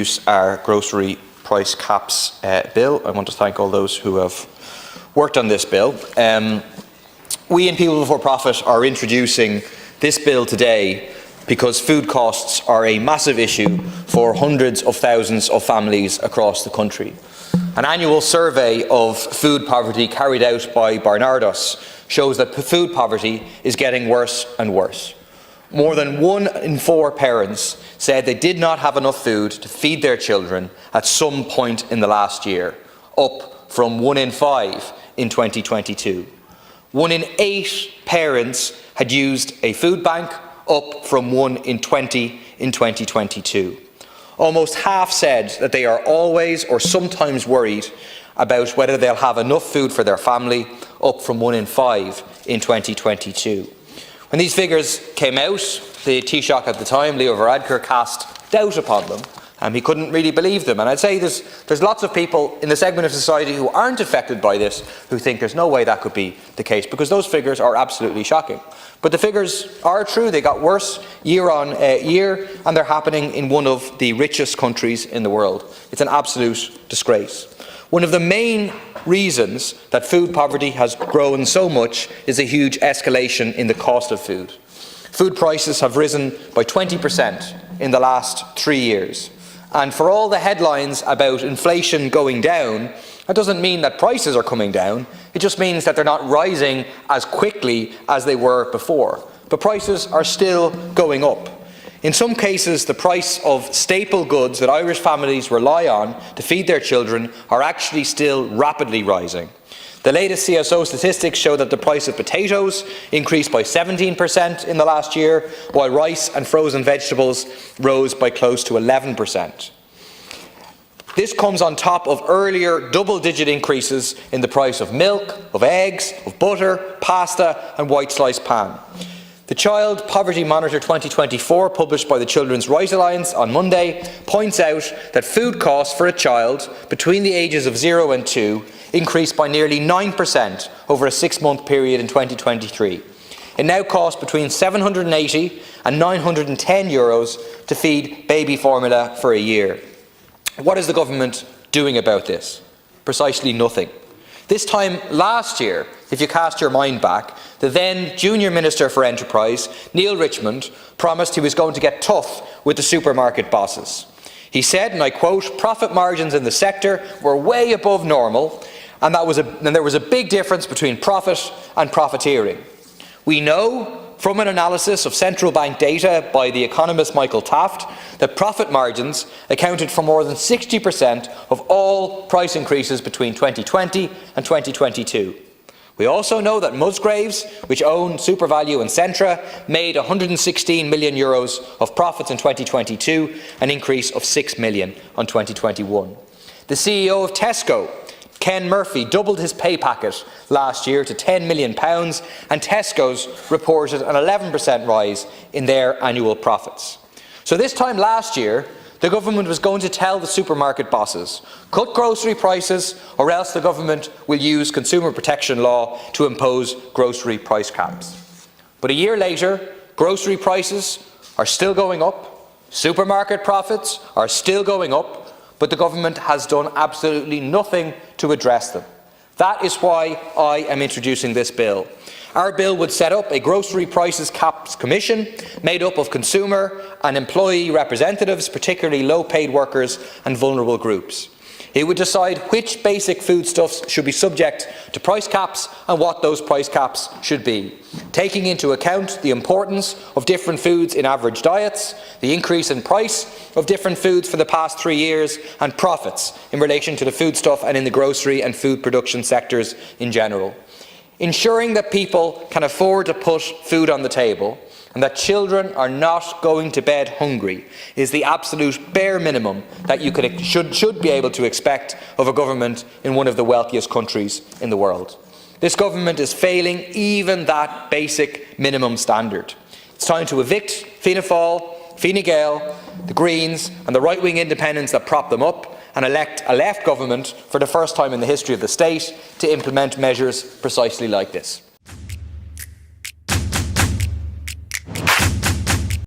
Our grocery price caps bill. I want to thank all those who have worked on this bill. We in People Before Profit are introducing this bill today because food costs are a massive issue for hundreds of thousands of families across the country. An annual survey of food poverty carried out by Barnardos shows that food poverty is getting worse and worse. More than 1 in 4 parents said they did not have enough food to feed their children at some point in the last year, up from 1 in 5 in 2022. 1 in 8 parents had used a food bank, up from 1 in 20 in 2022. Almost half said that they are always or sometimes worried about whether they'll have enough food for their family, up from 1 in 5 in 2022. When these figures came out, the Taoiseach at the time, Leo Varadkar, cast doubt upon them. He couldn't really believe them. And I'd say there's lots of people in the segment of society who aren't affected by this who think there's no way that could be the case, because those figures are absolutely shocking. But the figures are true. They got worse year on year, and they're happening in one of the richest countries in the world. It's an absolute disgrace. One of the main reasons that food poverty has grown so much is a huge escalation in the cost of food. Food prices have risen by 20% in the last 3 years. And for all the headlines about inflation going down, that doesn't mean that prices are coming down. It just means that they're not rising as quickly as they were before. But prices are still going up. In some cases, the price of staple goods that Irish families rely on to feed their children are actually still rapidly rising. The latest CSO statistics show that the price of potatoes increased by 17% in the last year, while rice and frozen vegetables rose by close to 11%. This comes on top of earlier double-digit increases in the price of milk, of eggs, of butter, pasta and white sliced pan. The Child Poverty Monitor 2024, published by the Children's Rights Alliance on Monday, points out that food costs for a child between the ages of 0 and 2 increased by nearly 9% over a 6-month period in 2023. It now costs between €780 and €910 to feed baby formula for a year. What is the government doing about this? Precisely nothing. This time last year, if you cast your mind back, the then Junior Minister for Enterprise, Neil Richmond, promised he was going to get tough with the supermarket bosses. He said, and I quote, "Profit margins in the sector were way above normal, and there was a big difference between profit and profiteering." We know from an analysis of central bank data by the economist Michael Taft that profit margins accounted for more than 60% of all price increases between 2020 and 2022. We also know that Musgraves, which own SuperValu and Centra, made €116 million of profits in 2022, an increase of €6 million on 2021. The CEO of Tesco, Ken Murphy, doubled his pay packet last year to £10 million, and Tesco's reported an 11% rise in their annual profits. So this time last year, the government was going to tell the supermarket bosses, cut grocery prices, or else the government will use consumer protection law to impose grocery price caps. But a year later, grocery prices are still going up, supermarket profits are still going up, but the government has done absolutely nothing to address them. That is why I am introducing this bill. Our bill would set up a grocery prices caps commission made up of consumer and employee representatives, particularly low-paid workers and vulnerable groups. It would decide which basic foodstuffs should be subject to price caps and what those price caps should be, taking into account the importance of different foods in average diets, the increase in price of different foods for the past 3 years, and profits in relation to the foodstuff and in the grocery and food production sectors in general. Ensuring that people can afford to put food on the table and that children are not going to bed hungry is the absolute bare minimum that you should be able to expect of a government in one of the wealthiest countries in the world. This government is failing even that basic minimum standard. It's time to evict Fianna Fáil, Fine Gael, the Greens and the right-wing independents that prop them up, and elect a left government for the first time in the history of the state to implement measures precisely like this.